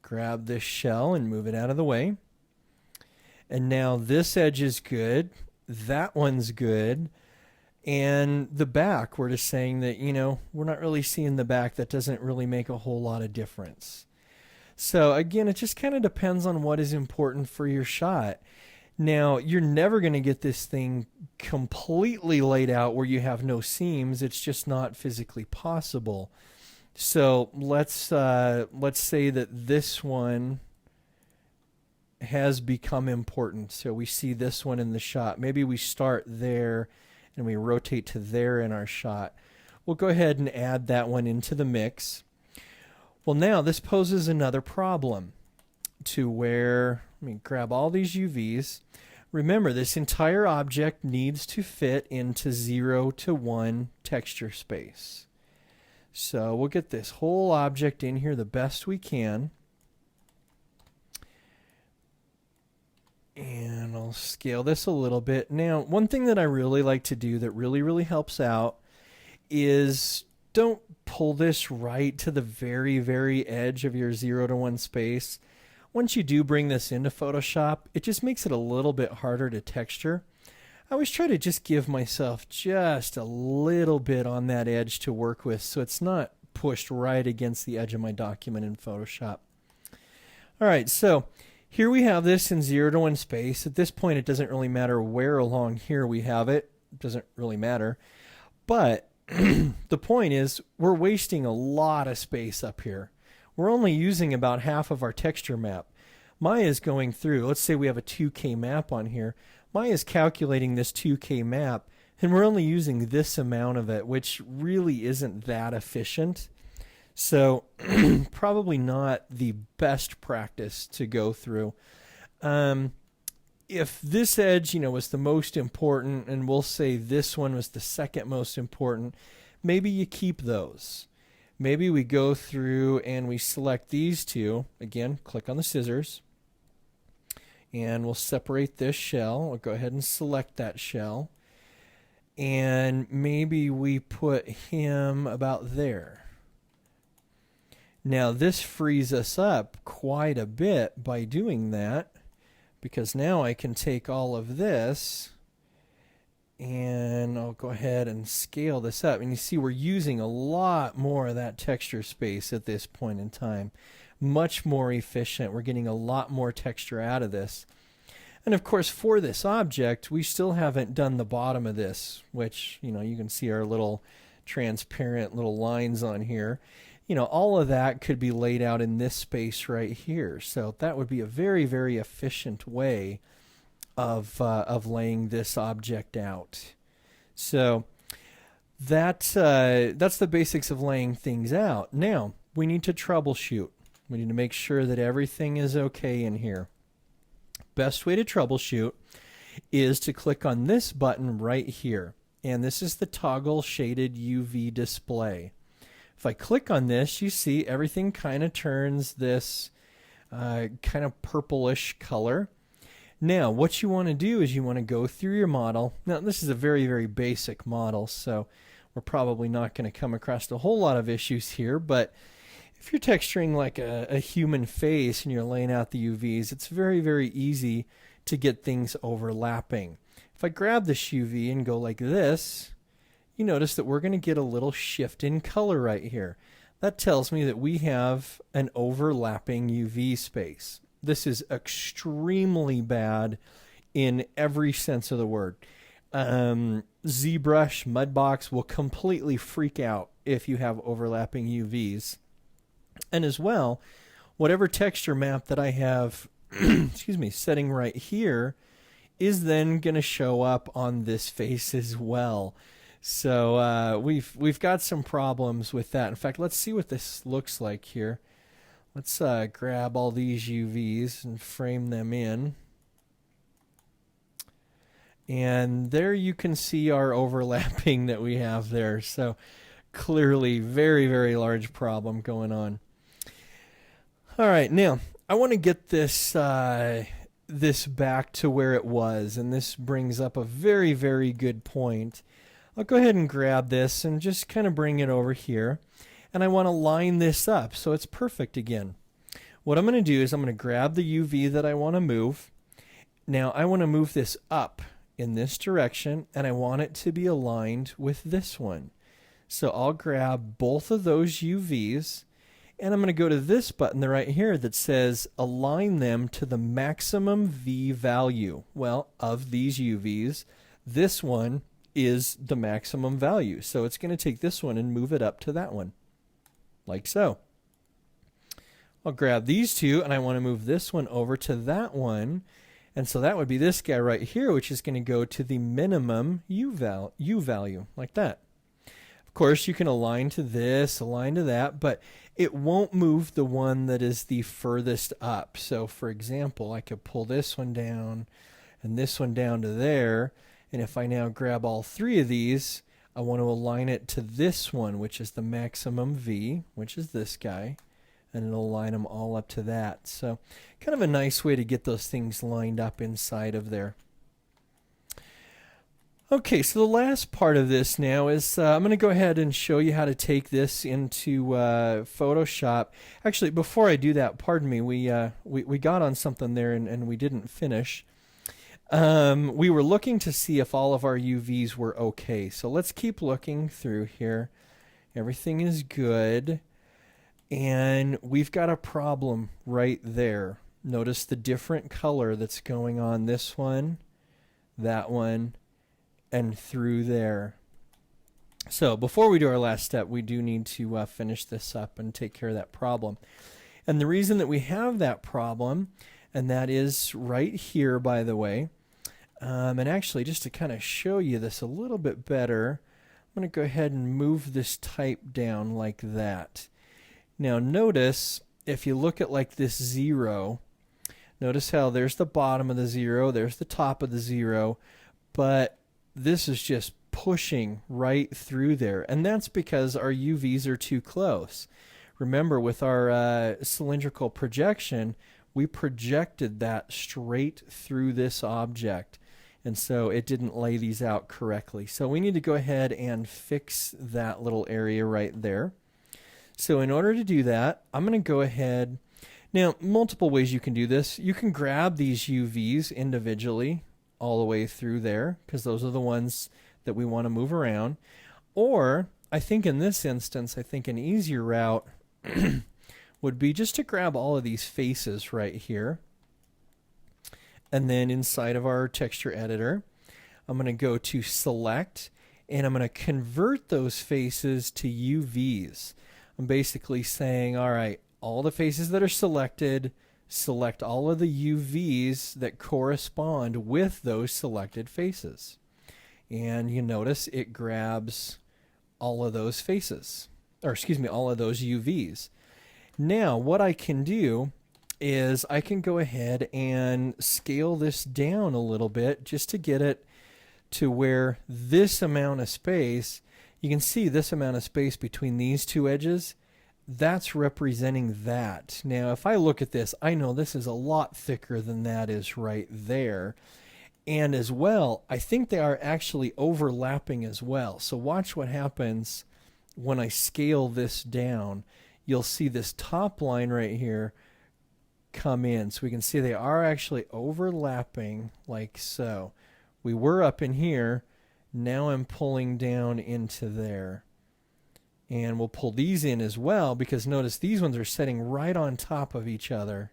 Grab this shell and move it out of the way. And now this edge is good. That one's good. And the back, we're just saying that, you know, we're not really seeing the back. That doesn't really make a whole lot of difference. So again, it just kind of depends on what is important for your shot. Now, you're never going to get this thing completely laid out where you have no seams. It's just not physically possible. So let's say that this one has become important. So we see this one in the shot. Maybe we start there and we rotate to there in our shot. We'll go ahead and add that one into the mix. Well, now this poses another problem to where, let me grab all these UVs. Remember, this entire object needs to fit into 0 to 1 texture space. So we'll get this whole object in here the best we can. And I'll scale this a little bit. Now, one thing that I really like to do that really helps out is don't pull this right to the very edge of your 0 to 1 space. Once you do bring this into Photoshop, it just makes it a little bit harder to texture. I always try to just give myself just a little bit on that edge to work with so it's not pushed right against the edge of my document in Photoshop. All right, so here we have this in 0 to 1 space. At this point, it doesn't really matter where along here we have it. It doesn't really matter. But the point is we're wasting a lot of space up here. We're only using about half of our texture map. Maya is going through, let's say we have a 2K map on here. Maya is calculating this 2K map, and we're only using this amount of it, which really isn't that efficient. So probably not the best practice to go through. If this edge, you know, was the most important, and we'll say this one was the second most important, maybe you keep those. Maybe we go through and we select these two. Again, click on the scissors. And we'll separate this shell. I'll go ahead and select that shell. And maybe we put him about there. Now this frees us up quite a bit by doing that, because now I can take all of this and I'll go ahead and scale this up. And you see we're using a lot more of that texture space at this point in time. Much more efficient. We're getting a lot more texture out of this. And of course, for this object, we still haven't done the bottom of this, which, you know, you can see our little transparent little lines on here. You know, all of that could be laid out in this space right here. So that would be a very efficient way of laying this object out. So that's the basics of laying things out. Now, we need to troubleshoot. We need to make sure that everything is okay in here. Best way to troubleshoot is to click on this button right here. And this is the toggle shaded UV display. If I click on this, you see everything kind of turns this kind of purplish color. Now, what you want to do is you want to go through your model. Now, this is a very basic model, so we're probably not going to come across a whole lot of issues here, but if you're texturing like a human face and you're laying out the UVs, it's very easy to get things overlapping. If I grab this UV and go like this, you notice that we're going to get a little shift in color right here. That tells me that we have an overlapping UV space. This is extremely bad in every sense of the word. ZBrush, Mudbox will completely freak out if you have overlapping UVs. And as well, whatever texture map that I have excuse me, setting right here is then going to show up on this face as well. So we've got some problems with that. In fact, let's see what this looks like here. Let's grab all these UVs and frame them in. And there you can see our overlapping that we have there. So clearly very, very large problem going on. All right, now I want to get this this back to where it was, and this brings up a very, very good point. I'll go ahead and grab this and just kind of bring it over here, and I want to line this up so it's perfect again. What I'm going to do is I'm going to grab the UV that I want to move. Now I want to move this up in this direction, and I want it to be aligned with this one. So I'll grab both of those UVs, and I'm going to go to this button right here that says align them to the maximum V value. Well, of these UVs, this one is the maximum value. So it's going to take this one and move it up to that one, like so. I'll grab these two, and I want to move this one over to that one. And so that would be this guy right here, which is going to go to the minimum U value, like that. Of course, you can align to this, align to that, but it won't move the one that is the furthest up. So, for example, I could pull this one down and this one down to there. And if I now grab all three of these, I want to align it to this one, which is the maximum V, which is this guy. And it'll line them all up to that. So kind of a nice way to get those things lined up inside of there. Okay, so the last part of this now is I'm going to go ahead and show you how to take this into Photoshop. Actually, before I do that, pardon me, we got on something there and we didn't finish. We were looking to see if all of our UVs were okay. So let's keep looking through here. Everything is good. And we've got a problem right there. Notice the different color that's going on this one, that one, and through there. So before we do our last step, we do need to finish this up and take care of that problem. And the reason that we have that problem, and that is right here, by the way, and actually just to kind of show you this a little bit better, I'm going to go ahead and move this type down like that. Now notice, if you look at like this 0, notice how there's the bottom of the 0, there's the top of the 0, but this is just pushing right through there. And that's because our UVs are too close. Remember, with our cylindrical projection, we projected that straight through this object. And so it didn't lay these out correctly. So we need to go ahead and fix that little area right there. So in order to do that, I'm going to go ahead. Now, multiple ways you can do this. You can grab these UVs individually all the way through there, because those are the ones that we want to move around. Or, I think in this instance, I think an easier route would be just to grab all of these faces right here. And then inside of our texture editor, I'm going to go to select, and I'm going to convert those faces to UVs. I'm basically saying, all right, all the faces that are selected, select all of the UVs that correspond with those selected faces. And you notice it grabs all of those faces, or excuse me, all of those UVs. Now, what I can do is I can go ahead and scale this down a little bit just to get it to where this amount of space, you can see this amount of space between these two edges, that's representing that. Now, if I look at this, I know this is a lot thicker than that is right there. And as well, I think they are actually overlapping as well. So watch what happens when I scale this down. You'll see this top line right here come in. So we can see they are actually overlapping like so. We were up in here. Now I'm pulling down into there. And we'll pull these in as well, because notice these ones are setting right on top of each other.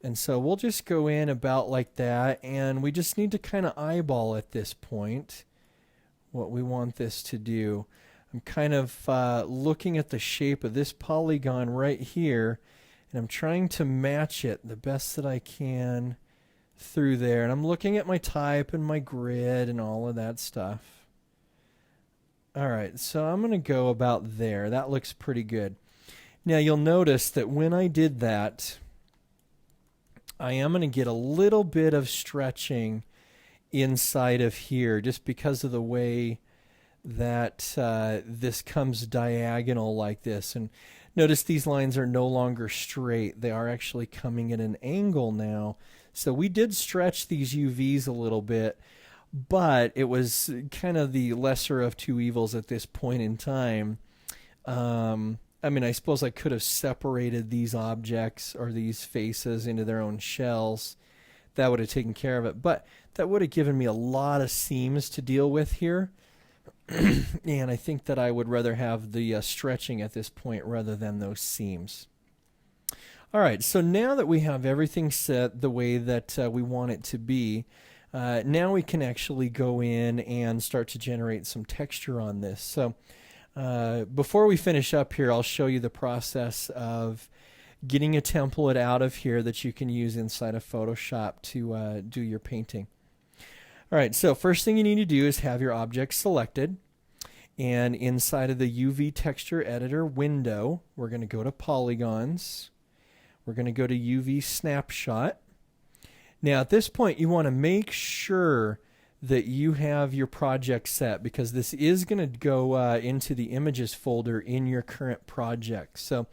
And so we'll just go in about like that, and we just need to kind of eyeball at this point what we want this to do. I'm kind of looking at the shape of this polygon right here, and I'm trying to match it the best that I can through there. And I'm looking at my type and my grid and all of that stuff. All right, so I'm going to go about there. That looks pretty good. Now you'll notice that when I did that, I am going to get a little bit of stretching inside of here just because of the way that this comes diagonal like this. And notice these lines are no longer straight. They are actually coming at an angle now. So we did stretch these UVs a little bit, but it was kind of the lesser of two evils at this point in time. I mean, I suppose I could have separated these objects or these faces into their own shells. That would have taken care of it, but that would have given me a lot of seams to deal with here. And I think that I would rather have the stretching at this point rather than those seams. All right, so now that we have everything set the way that we want it to be, now we can actually go in and start to generate some texture on this. So before we finish up here, I'll show you the process of getting a template out of here that you can use inside of Photoshop to do your painting. All right, so first thing you need to do is have your object selected. And inside of the UV texture editor window, we're going to go to polygons. We're going to go to UV snapshot. Now at this point, you want to make sure that you have your project set, because this is going to go into the images folder in your current project. So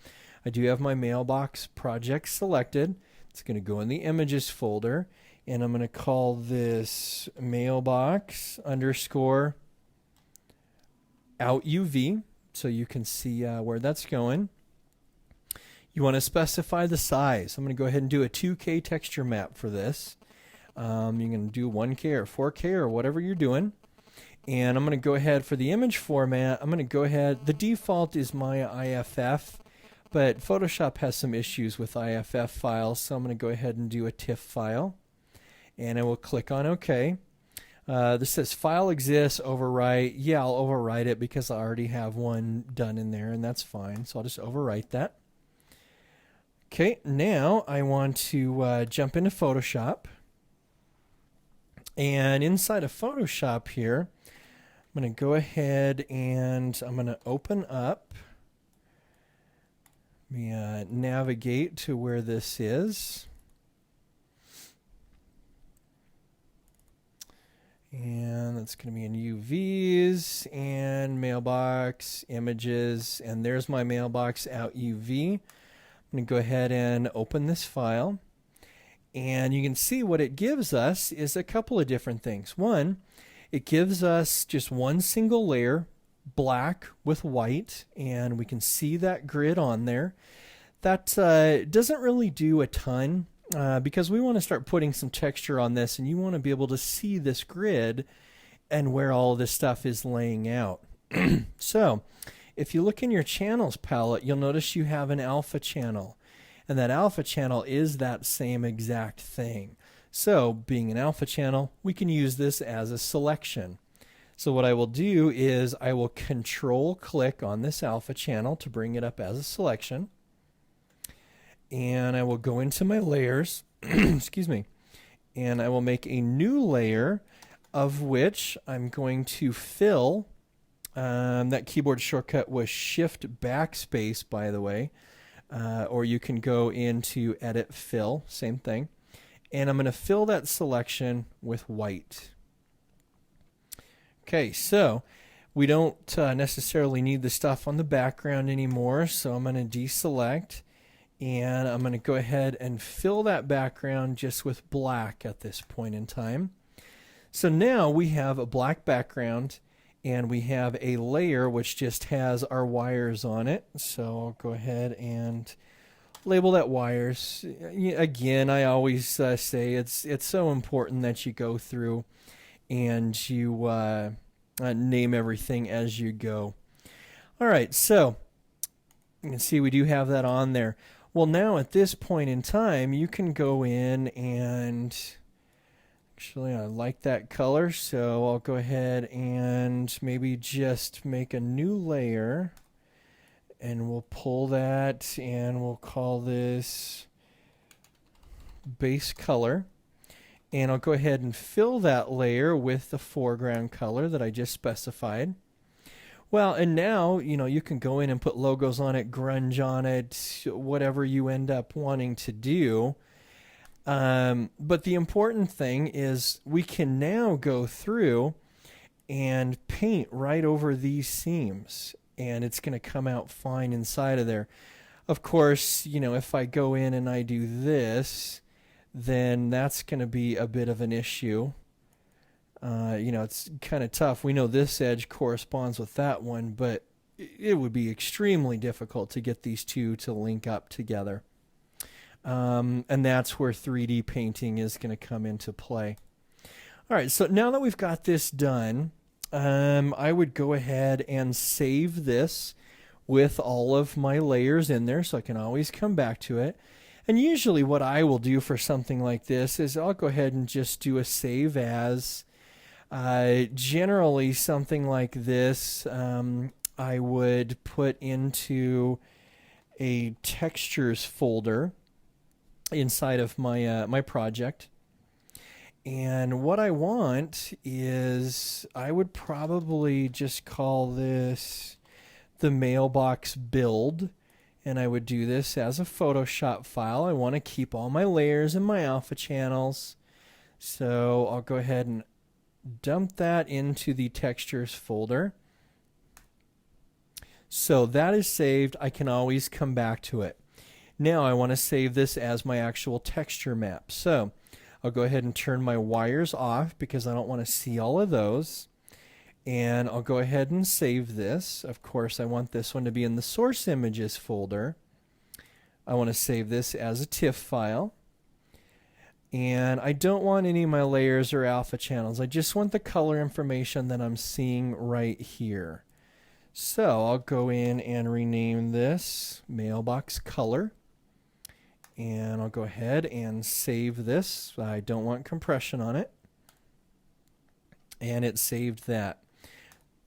I do have my mailbox project selected. It's going to go in the images folder, and I'm going to call this mailbox underscore out UV, so you can see where that's going. You want to specify the size. I'm going to go ahead and do a 2K texture map for this. You're going to do 1K or 4K or whatever you're doing. And I'm going to go ahead for the image format. I'm going to go ahead. The default is my IFF, but Photoshop has some issues with IFF files, so I'm going to go ahead and do a TIFF file. And I will click on OK. This says file exists, overwrite. Yeah, I'll overwrite it because I already have one done in there, and that's fine. So I'll just overwrite that. Okay, now I want to jump into Photoshop. And inside of Photoshop here, I'm going to go ahead and I'm going to open up. Let me navigate to where this is. And that's going to be in UVs and mailbox, images, and there's my mailbox out UV. I'm going to go ahead and open this file. And you can see what it gives us is a couple of different things. One, it gives us just one single layer, black with white, and we can see that grid on there. That doesn't really do a ton because we want to start putting some texture on this, and you want to be able to see this grid and where all of this stuff is laying out. So if you look in your channels palette, you'll notice you have an alpha channel. And that alpha channel is that same exact thing. So being an alpha channel, we can use this as a selection. So what I will do is I will control click on this alpha channel to bring it up as a selection. And I will go into my layers, excuse me, and I will make a new layer of which I'm going to fill. That keyboard shortcut was Shift Backspace, by the way. Or you can go into Edit Fill, same thing. And I'm going to fill that selection with white. Okay, so we don't necessarily need the stuff on the background anymore, so I'm going to deselect. And I'm going to go ahead and fill that background just with black at this point in time. So now we have a black background, and we have a layer which just has our wires on it. So I'll go ahead and label that wires. Again, I always say it's so important that you go through and you name everything as you go. All right, so you can see we do have that on there. Well, now at this point in time, you can go in and Actually, I like that color, so I'll go ahead and maybe just make a new layer, and we'll pull that and we'll call this base color. And I'll go ahead and fill that layer with the foreground color that I just specified. Well, and now, you can go in and put logos on it, grunge on it, whatever you end up wanting to do. But the important thing is we can now go through and paint right over these seams, and it's going to come out fine inside of there. Of course, if I go in and I do this, then that's going to be a bit of an issue. It's kind of tough. We know this edge corresponds with that one, but it would be extremely difficult to get these two to link up together. And that's where 3D painting is going to come into play. All right, so now that we've got this done, I would go ahead and save this with all of my layers in there so I can always come back to it. And usually what I will do for something like this is I'll go ahead and just do a save as. Generally something like this I would put into a textures folder inside of my my project. And what I want is I would probably just call this the mailbox build, and I would do this as a Photoshop file. I want to keep all my layers and my alpha channels, so I'll go ahead and dump that into the textures folder. So that is saved. I can always come back to it. Now I want to save this as my actual texture map. So I'll go ahead and turn my wires off because I don't want to see all of those. And I'll go ahead and save this. Of course, I want this one to be in the source images folder. I want to save this as a TIFF file. And I don't want any of my layers or alpha channels. I just want the color information that I'm seeing right here. So I'll go in and rename this mailbox color. And I'll go ahead and save this. I don't want compression on it. And it saved that.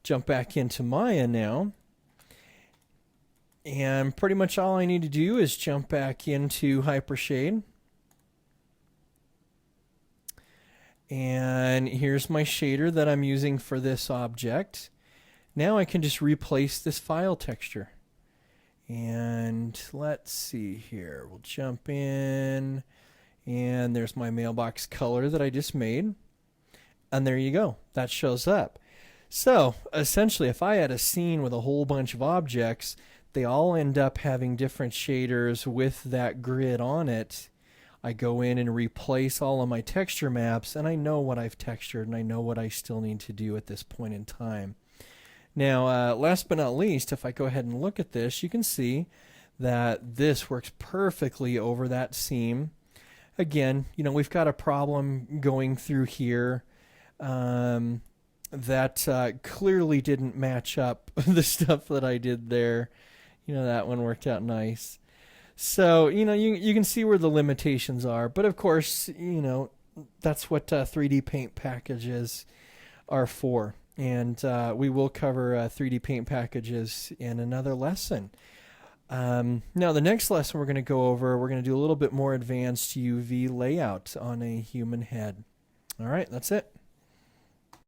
Jump back into Maya now. And pretty much all I need to do is jump back into Hypershade. And here's my shader that I'm using for this object. Now I can just replace this file texture. And let's see here. We'll jump in. And there's my mailbox color that I just made. And there you go. That shows up. So essentially, if I had a scene with a whole bunch of objects, they all end up having different shaders with that grid on it. I go in and replace all of my texture maps, and I know what I've textured, and I know what I still need to do at this point in time. Now, last but not least, if I go ahead and look at this, you can see that this works perfectly over that seam. Again, we've got a problem going through here that clearly didn't match up the stuff that I did there. That one worked out nice. So, you can see where the limitations are. But of course, that's what 3D Paint packages are for. And we will cover 3D Paint packages in another lesson. Now, the next lesson we're going to go over, we're going to do a little bit more advanced UV layout on a human head. All right, that's it.